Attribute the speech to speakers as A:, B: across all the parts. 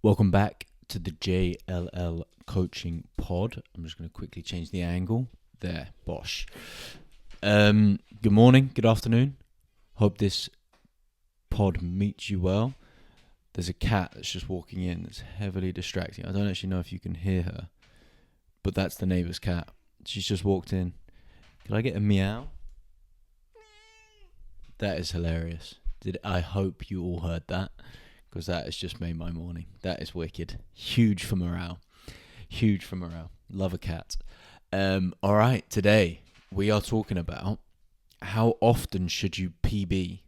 A: Welcome back to the JLL coaching pod. I'm just going to quickly change the angle. There, bosh. Good morning, good afternoon. Hope this pod meets you well. There's a cat that's just walking in that's heavily distracting. I don't actually know if you can hear her, but that's the neighbour's cat. She's just walked in. Can I get a meow? That is hilarious. I hope you all heard that, because that has just made my morning. That is wicked. Huge for morale. Love a cat. All right, today we are talking about how often should you PB?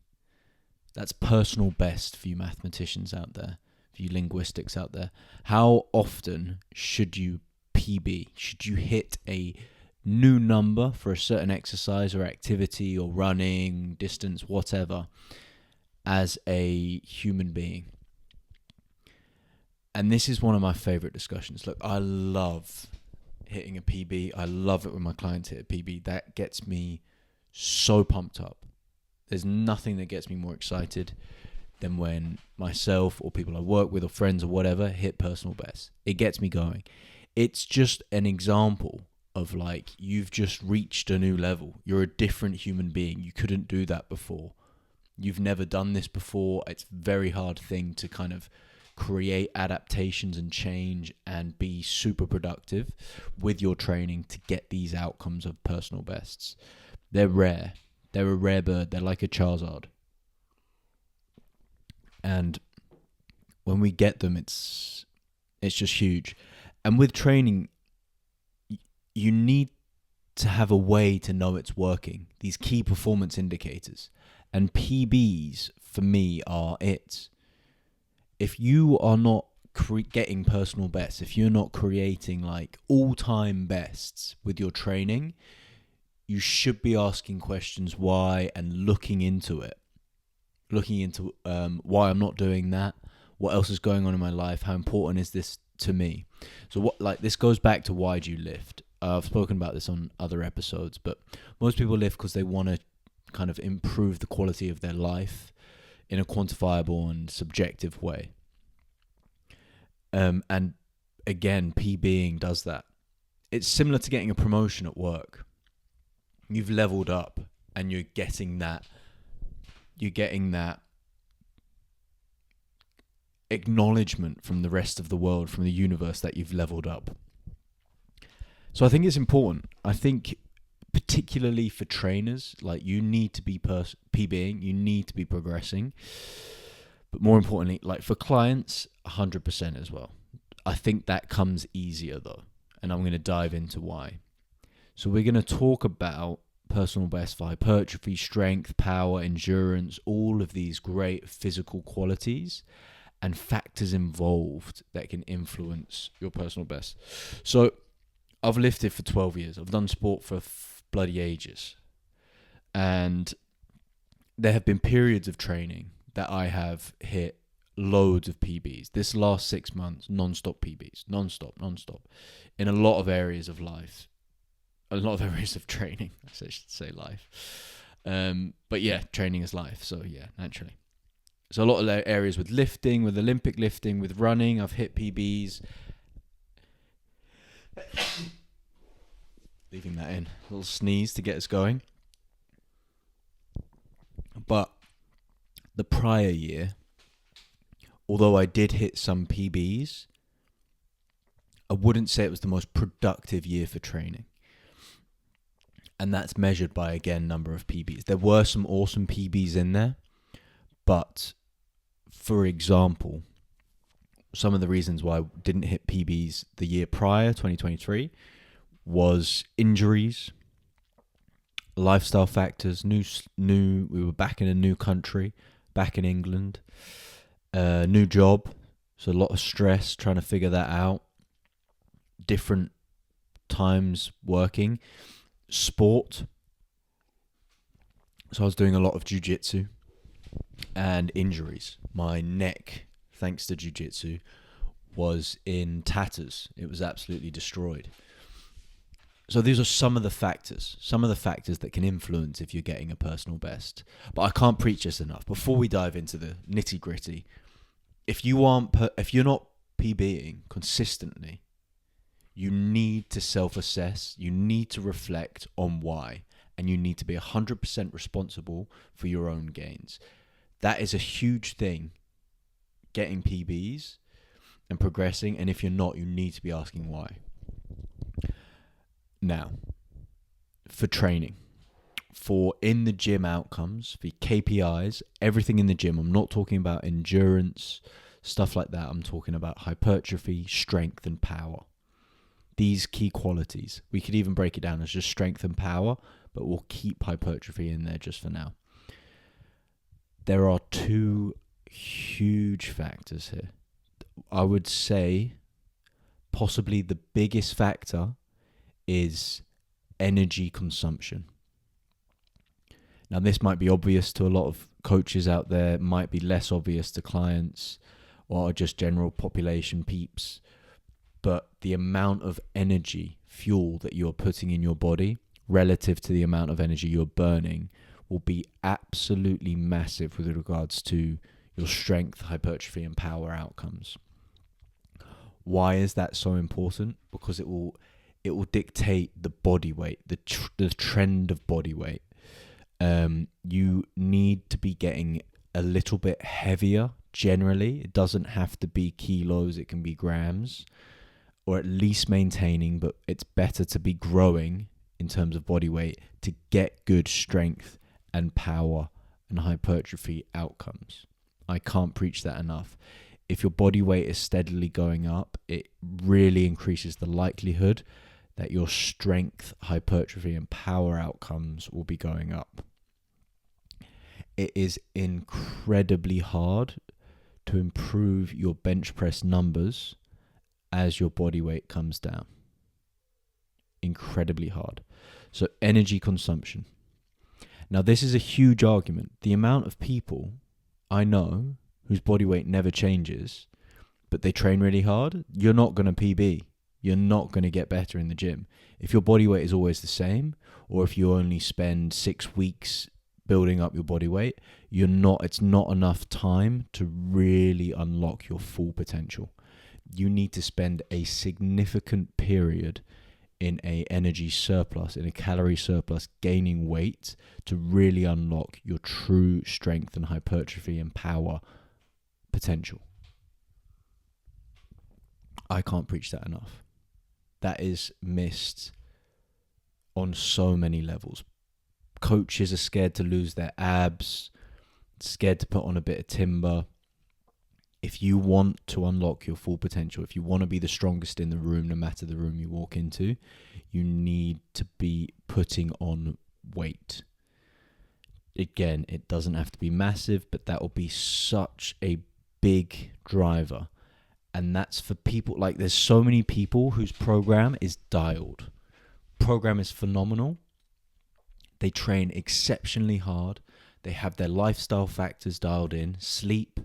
A: That's personal best for you mathematicians out there, for you linguistics out there. How often should you PB? Should you hit a new number for a certain exercise or activity or running, distance, whatever, as a human being? And this is one of my favorite discussions. Look, I love hitting a PB. I love it when my clients hit a PB. That gets me so pumped up. There's nothing that gets me more excited than when myself or people I work with or friends or whatever hit personal best. It gets me going. It's just an example of like, you've just reached a new level. You're a different human being. You couldn't do that before. You've never done this before. It's a very hard thing to kind of create adaptations and change and be super productive with your training to get these outcomes of personal bests. They're rare. They're a rare bird. They're like a Charizard. And when we get them, it's just huge. And with training, you need to have a way to know it's working. These key performance indicators. And PBs, for me, are it. If you are not getting personal bests, if you're not creating like all-time bests with your training, you should be asking questions why and looking into it. Looking into why I'm not doing that, what else is going on in my life, how important is this to me? So this goes back to why do you lift? I've spoken about this on other episodes, but most people lift because they want to kind of improve the quality of their life in a quantifiable and subjective way. And again, PBing does that. It's similar to getting a promotion at work. You've leveled up and you're getting that acknowledgement from the rest of the world, from the universe, that you've leveled up. So I think it's important. I think particularly for trainers, like you need to be PBing, you need to be progressing. But more importantly, like for clients, 100% as well. I think that comes easier though. And I'm going to dive into why. So we're going to talk about personal best for hypertrophy, strength, power, endurance, all of these great physical qualities and factors involved that can influence your personal best. So I've lifted for 12 years. I've done sport for bloody ages. And there have been periods of training that I have hit loads of PBs. This last 6 months, non-stop PBs, non-stop, in a lot of areas of life. A lot of areas of training, I should say life. But yeah, training is life. So yeah, naturally. So a lot of areas with lifting, with Olympic lifting, with running, I've hit PBs. Leaving that in. A little sneeze to get us going. But the prior year, although I did hit some PBs, I wouldn't say it was the most productive year for training. And that's measured by, again, number of PBs. There were some awesome PBs in there. But, for example, some of the reasons why I didn't hit PBs the year prior, 2023, was injuries, lifestyle factors, we were back in a new country, back in England, new job, so a lot of stress trying to figure that out, different times working, sport, so I was doing a lot of jiu-jitsu, and injuries. My neck, thanks to jiu-jitsu, was in tatters. It was absolutely destroyed. So these are some of the factors that can influence if you're getting a personal best. But I can't preach this enough. Before we dive into the nitty gritty, if you're not PBing consistently, you need to self-assess, you need to reflect on why, and you need to be 100% responsible for your own gains. That is a huge thing, getting PBs and progressing, and if you're not, you need to be asking why. Now, for training, for in the gym outcomes, for KPIs, everything in the gym, I'm not talking about endurance, stuff like that. I'm talking about hypertrophy, strength, and power. These key qualities. We could even break it down as just strength and power, but we'll keep hypertrophy in there just for now. There are two huge factors here. I would say possibly the biggest factor is energy consumption. Now, this might be obvious to a lot of coaches out there, might be less obvious to clients or just general population peeps, but the amount of energy, fuel that you're putting in your body relative to the amount of energy you're burning will be absolutely massive with regards to your strength, hypertrophy, and power outcomes. Why is that so important? Because it will dictate the body weight, the trend of body weight. You need to be getting a little bit heavier generally. It doesn't have to be kilos, it can be grams, or at least maintaining, but it's better to be growing in terms of body weight to get good strength and power and hypertrophy outcomes. I can't preach that enough. If your body weight is steadily going up, it really increases the likelihood that your strength, hypertrophy, and power outcomes will be going up. It is incredibly hard to improve your bench press numbers as your body weight comes down. Incredibly hard. So energy consumption. Now, this is a huge argument. The amount of people I know whose body weight never changes, but they train really hard, you're not going to PB. You're not going to get better in the gym. If your body weight is always the same, or if you only spend 6 weeks building up your body weight, it's not enough time to really unlock your full potential. You need to spend a significant period in a energy surplus, in a calorie surplus, gaining weight to really unlock your true strength and hypertrophy and power potential. I can't preach that enough. That is missed on so many levels. Coaches are scared to lose their abs, scared to put on a bit of timber. If you want to unlock your full potential, if you want to be the strongest in the room, no matter the room you walk into, you need to be putting on weight. Again, it doesn't have to be massive, but that will be such a big driver. And that's for people, like there's so many people whose program is dialed. Program is phenomenal. They train exceptionally hard. They have their lifestyle factors dialed in, sleep.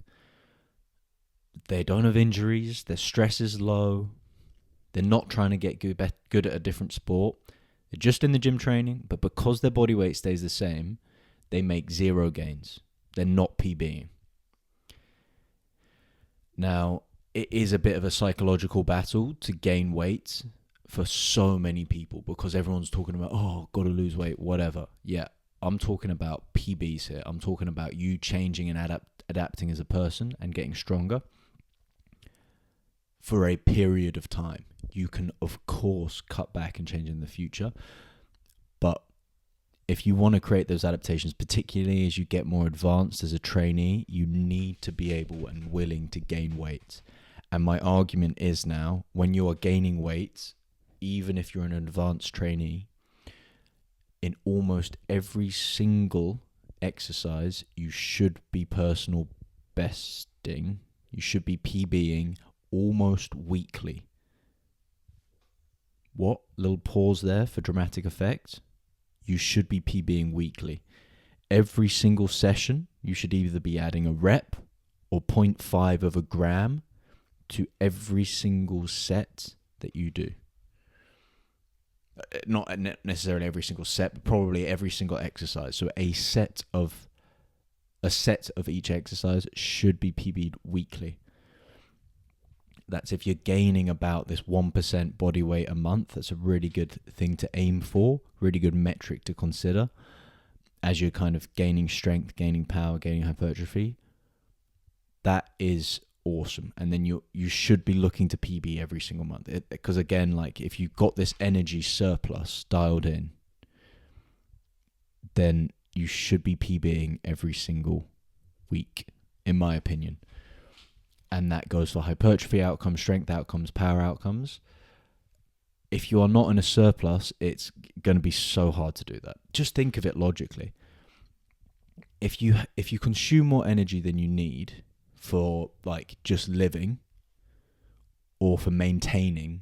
A: They don't have injuries. Their stress is low. They're not trying to get good at a different sport. They're just in the gym training, but because their body weight stays the same, they make zero gains. They're not PBing. Now, it is a bit of a psychological battle to gain weight for so many people because everyone's talking about, oh, got to lose weight, whatever. Yeah, I'm talking about PBs here. I'm talking about you changing and adapting as a person and getting stronger for a period of time. You can, of course, cut back and change in the future. But if you want to create those adaptations, particularly as you get more advanced as a trainee, you need to be able and willing to gain weight. And my argument is now, when you are gaining weight, even if you're an advanced trainee, in almost every single exercise, you should be personal besting. You should be PBing almost weekly. What? Little pause there for dramatic effect. You should be PBing weekly. Every single session, you should either be adding a rep or 0.5 of a gram to every single set that you do. Not necessarily every single set, but probably every single exercise. So a set of each exercise should be PB'd weekly. That's if you're gaining about this 1% body weight a month. That's a really good thing to aim for, really good metric to consider as you're kind of gaining strength, gaining power, gaining hypertrophy. That is awesome. And then you should be looking to PB every single month. Because again, like if you've got this energy surplus dialed in, then you should be PBing every single week, in my opinion. And that goes for hypertrophy outcomes, strength outcomes, power outcomes. If you are not in a surplus, it's going to be so hard to do that. Just think of it logically. If you consume more energy than you need for like just living or for maintaining,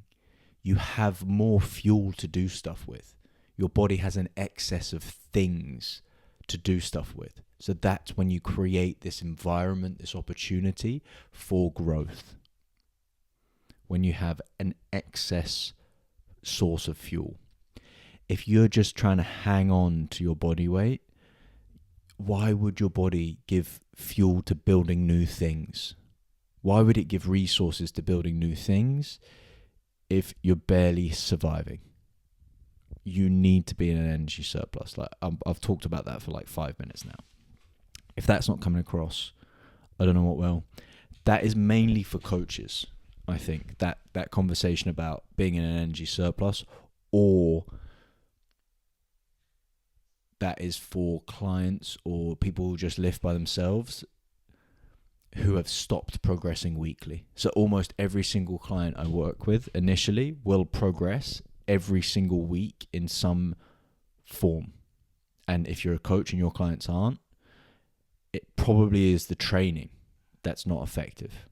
A: you have more fuel to do stuff with. Your body has an excess of things to do stuff with. So that's when you create this environment, this opportunity for growth. When you have an excess source of fuel. If you're just trying to hang on to your body weight, why would your body give fuel to building new things? Why would it give resources to building new things if you're barely surviving? You need to be in an energy surplus. Like I've talked about that for like 5 minutes now. If that's not coming across, I don't know what will. That is mainly for coaches, I think. That conversation about being in an energy surplus, or that is for clients or people who just live by themselves who have stopped progressing weekly. So almost every single client I work with initially will progress every single week in some form. And if you're a coach and your clients aren't, it probably is the training that's not effective.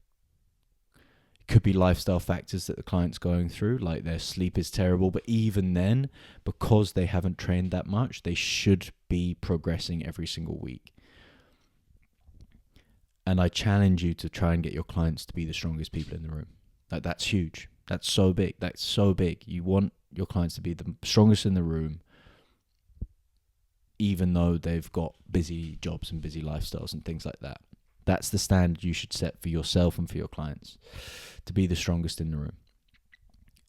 A: It could be lifestyle factors that the client's going through, like their sleep is terrible, but even then, because they haven't trained that much, they should be progressing every single week. And I challenge you to try and get your clients to be the strongest people in the room. That's huge. That's so big. That's so big. You want your clients to be the strongest in the room, even though they've got busy jobs and busy lifestyles and things like that. That's the standard you should set for yourself and for your clients, to be the strongest in the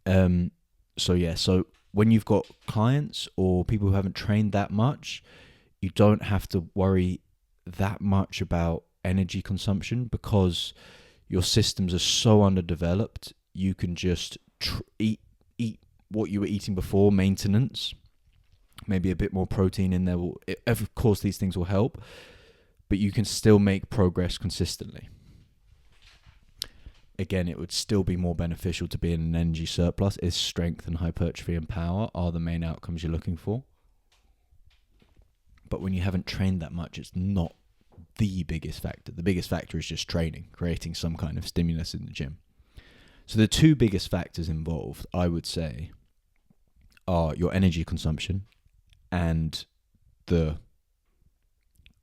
A: room. So when you've got clients or people who haven't trained that much, you don't have to worry that much about energy consumption because your systems are so underdeveloped. You can just eat what you were eating before, maintenance, maybe a bit more protein in there. Of course, these things will help, but you can still make progress consistently. Again, it would still be more beneficial to be in an energy surplus if strength and hypertrophy and power are the main outcomes you're looking for. But when you haven't trained that much, it's not the biggest factor. The biggest factor is just training, creating some kind of stimulus in the gym. So the two biggest factors involved, I would say, are your energy consumption and the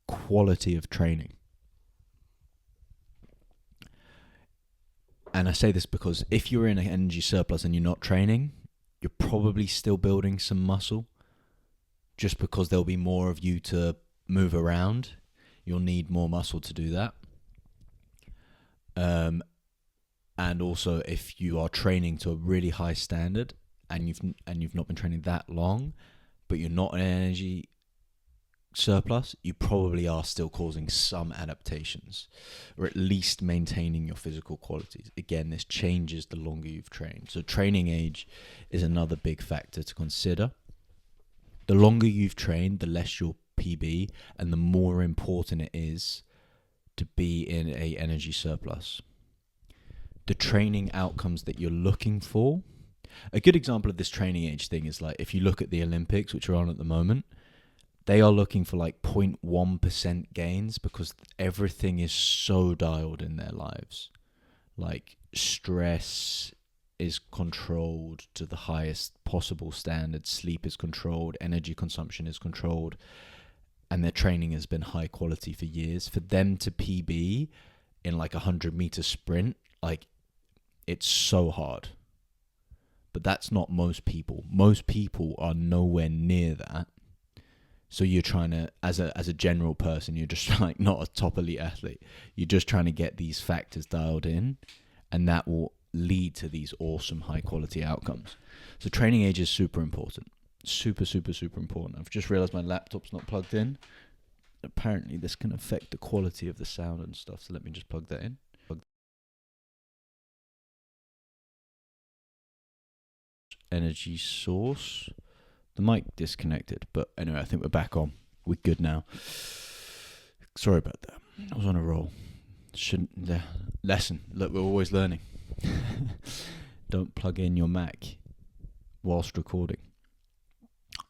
A: quality of training. And I say this because if you're in an energy surplus and you're not training, you're probably still building some muscle just because there'll be more of you to move around. You'll need more muscle to do that. And also if you are training to a really high standard and you've not been training that long, but you're not in an energy surplus, you probably are still causing some adaptations, or at least maintaining your physical qualities. Again, this changes the longer you've trained. So training age is another big factor to consider. The longer you've trained, the less your PB, and the more important it is to be in a energy surplus. The training outcomes that you're looking for. A good example of this training age thing is like if you look at the Olympics, which are on at the moment, they are looking for like 0.1% gains because everything is so dialed in their lives. Like stress is controlled to the highest possible standard, sleep is controlled, energy consumption is controlled, and their training has been high quality for years. For them to PB in like 100-meter sprint, like it's so hard. But that's not most people. Most people are nowhere near that. So you're trying to, as a general person, you're just like not a top elite athlete. You're just trying to get these factors dialed in, and that will lead to these awesome high quality outcomes. So training age is super important. Super, super, super important. I've just realized my laptop's not plugged in. Apparently this can affect the quality of the sound and stuff. So let me just plug that in. Energy source. The mic disconnected, but anyway, I think we're back on. We're good now. Sorry about that. I was on a roll. Lesson. Look, we're always learning. Don't plug in your Mac whilst recording.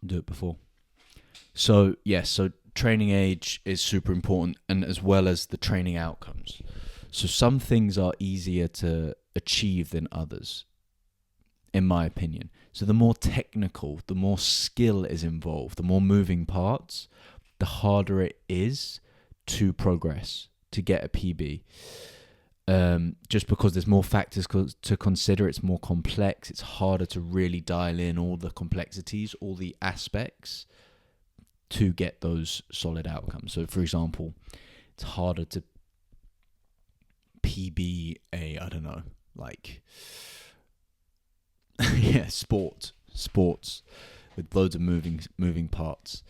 A: Do it before. So yes, so training age is super important, and as well as the training outcomes. So some things are easier to achieve than others, in my opinion. So the more technical, the more skill is involved, the more moving parts, the harder it is to progress, to get a PB. Just because there's more factors to consider, it's more complex, it's harder to really dial in all the complexities, all the aspects to get those solid outcomes. So for example, it's harder to PB I don't know, like yeah, sports with loads of moving parts.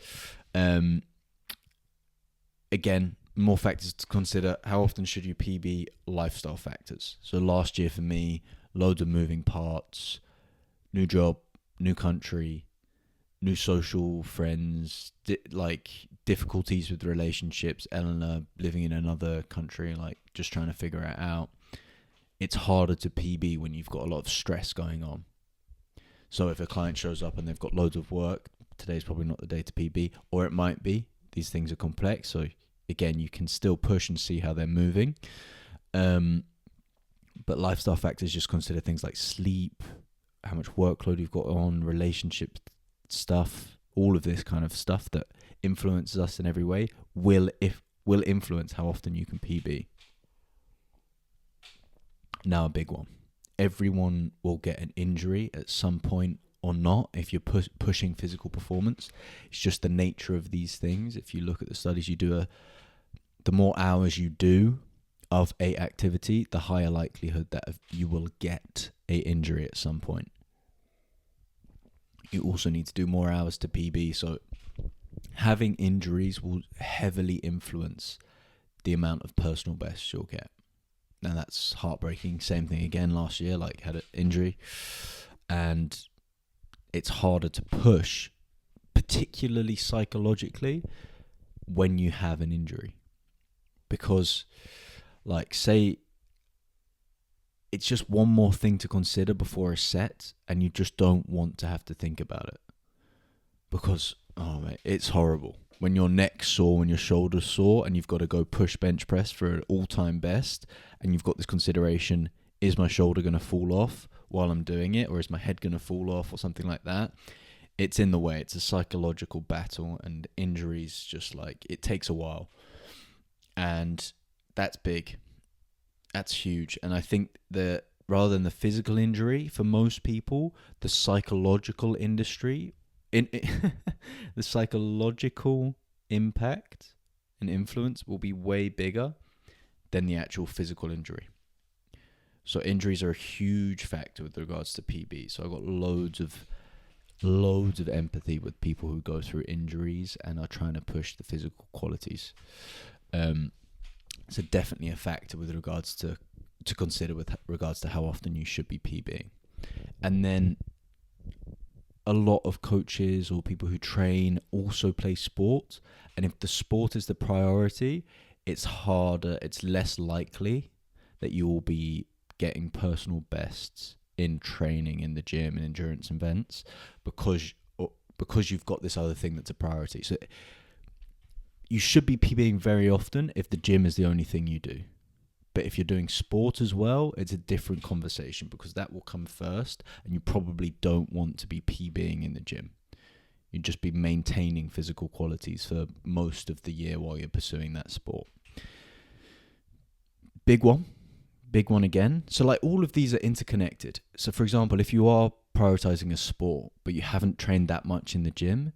A: Again, more factors to consider. How often should you PB? Lifestyle factors. So last year for me, loads of moving parts, new job, new country, new social friends, difficulties with relationships, Eleanor living in another country, like just trying to figure it out. It's harder to PB when you've got a lot of stress going on. So if a client shows up and they've got loads of work, today's probably not the day to PB, or it might be. These things are complex, so again, you can still push and see how they're moving. But lifestyle factors just consider things like sleep, how much workload you've got on, relationship stuff, all of this kind of stuff that influences us in every way will influence how often you can PB. Now a big one. Everyone will get an injury at some point or not if you're pushing physical performance. It's just the nature of these things. If you look at the studies, the more hours you do of a activity, the higher likelihood that you will get a injury at some point. You also need to do more hours to PB. So having injuries will heavily influence the amount of personal bests you'll get. Now that's heartbreaking. Same thing again last year, had an injury. And it's harder to push, particularly psychologically, when you have an injury. Because, say, it's just one more thing to consider before a set, and you just don't want to have to think about it. Because, oh mate, it's horrible. When your neck's sore, when your shoulder's sore, and you've got to go push bench press for an all-time best, and you've got this consideration, is my shoulder going to fall off while I'm doing it, or is my head going to fall off, or something like that? It's in the way. It's a psychological battle, and injuries just it takes a while. And that's big. That's huge. And I think that rather than the physical injury, for most people, the psychological the psychological impact and influence will be way bigger than the actual physical injury. So injuries are a huge factor with regards to PB. So I've got loads of empathy with people who go through injuries and are trying to push the physical qualities. So definitely a factor with regards to consider with regards to how often you should be PBing. And then a lot of coaches or people who train also play sport. And if the sport is the priority, it's harder, it's less likely that you will be getting personal bests in training in the gym and endurance events because you've got this other thing that's a priority. So you should be PBing very often if the gym is the only thing you do. But if you're doing sport as well, it's a different conversation because that will come first, and you probably don't want to be PBing in the gym. You'd just be maintaining physical qualities for most of the year while you're pursuing that sport. Big one again. So all of these are interconnected. So for example, if you are prioritizing a sport, but you haven't trained that much in the gym,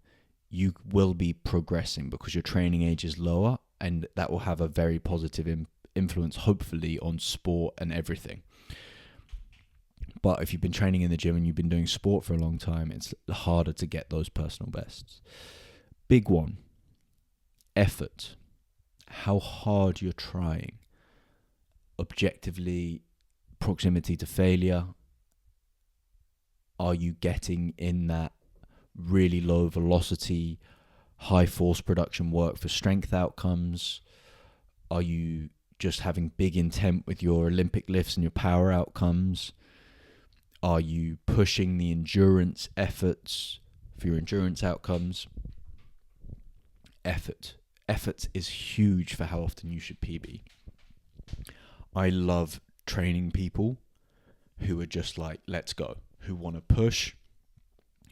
A: you will be progressing because your training age is lower, and that will have a very positive influence, hopefully, on sport and everything. But if you've been training in the gym and you've been doing sport for a long time, it's harder to get those personal bests. Big one, effort. How hard you're trying. Objectively, proximity to failure. Are you getting in that really low velocity, high force production work for strength outcomes? Are you just having big intent with your Olympic lifts and your power outcomes? Are you pushing the endurance efforts for your endurance outcomes? Effort. Effort is huge for how often you should PB. I love training people who are just like, let's go, who want to push,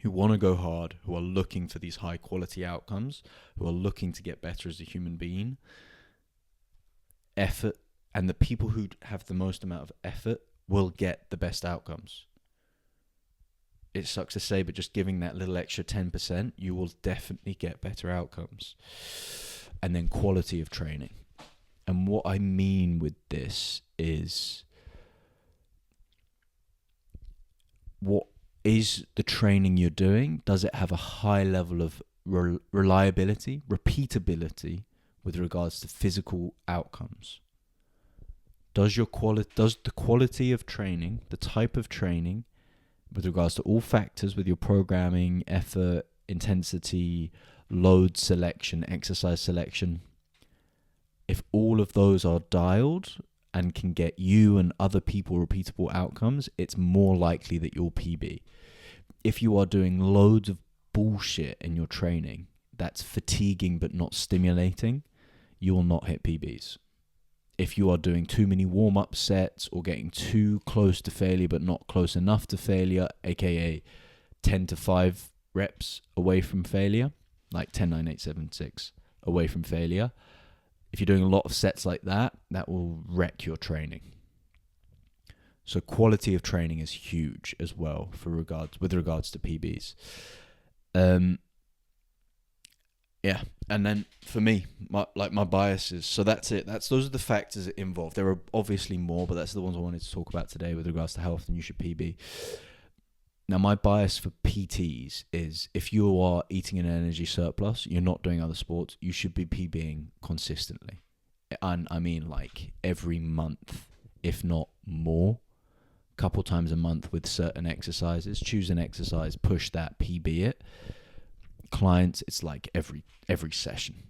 A: who want to go hard, who are looking for these high quality outcomes, who are looking to get better as a human being. Effort, and the people who have the most amount of effort will get the best outcomes. It sucks to say, but just giving that little extra 10%, you will definitely get better outcomes. And then quality of training. And what I mean with this is, what is the training you're doing? Does it have a high level of reliability, repeatability with regards to physical outcomes? Does the quality of training, the type of training, with regards to all factors, with your programming, effort, intensity, load selection, exercise selection, if all of those are dialed and can get you and other people repeatable outcomes, it's more likely that you'll PB. If you are doing loads of bullshit in your training that's fatiguing but not stimulating, you will not hit PBs. If you are doing too many warm-up sets or getting too close to failure but not close enough to failure, aka 10 to 5 reps away from failure, like 10, 9, 8, 7, 6 away from failure, if you're doing a lot of sets like that, that will wreck your training. So quality of training is huge as well with regards to PBs. Yeah, and then for me, my biases. So that's it. Those are the factors involved. There are obviously more, but that's the ones I wanted to talk about today with regards to how often you should PB. Now, my bias for PTs is, if you are eating an energy surplus, you're not doing other sports, you should be PBing consistently. And I mean like every month, if not more, couple times a month with certain exercises. Choose an exercise, push that, PB it. Clients, it's like every session,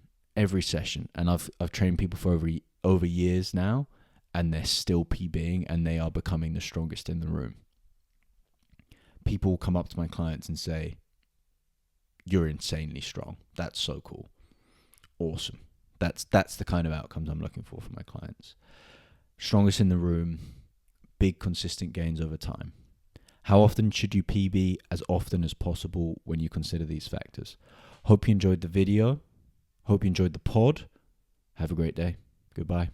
A: and I've trained people for over years now, and they're still PBing, and they are becoming the strongest in the room. People come up to my clients and say, "You're insanely strong. That's so cool, awesome." That's the kind of outcomes I'm looking for my clients. Strongest in the room, big consistent gains over time. How often should you PB? As often as possible when you consider these factors. Hope you enjoyed the video. Hope you enjoyed the pod. Have a great day. Goodbye.